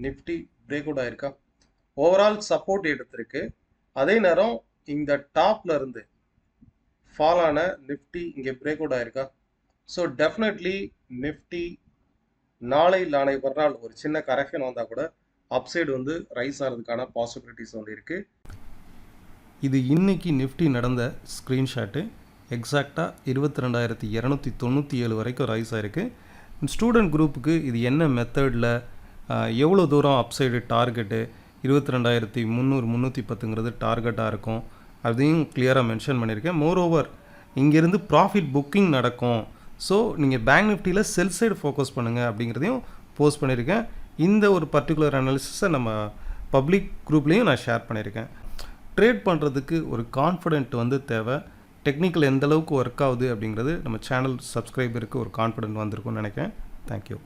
Nifty break out ஆயிருக்கா? Overall support எடுத்திருக்கு. அதே நேரம் இந்த டாப்ல இருந்து ஃபால் ஆன நிஃப்டி இங்கே பிரேக் அவுட் ஆயிருக்கா? ஸோ டெஃபினெட்லி நிஃப்டி நாளை மறுநாள் ஒரு சின்ன கரெக்ஷன் வந்தால் கூட அப்சைடு வந்து ரைஸ் ஆகிறதுக்கான பாசிபிலிட்டிஸ் வந்து இருக்குது. இது இன்னைக்கு நிஃப்டி நடந்த ஸ்க்ரீன்ஷாட்டு. எக்ஸாக்டாக 22,297 வரைக்கும் ரைஸ் ஆகிருக்கு. ஸ்டூடெண்ட் குரூப்புக்கு இது என்ன மெத்தடில் எவ்வளோ தூரம் அப்சைடு டார்கெட்டு 22,310 டார்கெட்டாக இருக்கும் அதையும் கிளியராக மென்ஷன் பண்ணியிருக்கேன். மோரோவர் இங்கேருந்து ப்ராஃபிட் புக்கிங் நடக்கும். ஸோ நீங்கள் பேங்க் நிஃப்டியில் செல் சைடு ஃபோக்கஸ் பண்ணுங்கள் அப்படிங்கிறதையும் போஸ்ட் பண்ணியிருக்கேன். இந்த ஒரு பர்டிகுலர் அனாலிசிஸை நம்ம பப்ளிக் குரூப்லேயும் நான் ஷேர் பண்ணியிருக்கேன். ட்ரேட் பண்ணுறதுக்கு ஒரு கான்ஃபிடென்ட் வந்து தேவை. டெக்னிக்கல் எந்த அளவுக்கு ஒர்க் ஆகுது அப்படிங்கிறது நம்ம சேனல் சப்ஸ்கிரைபருக்கு ஒரு கான்ஃபிடென்ட் வந்திருக்கும்னு நினைக்கிறேன். தேங்க்யூ.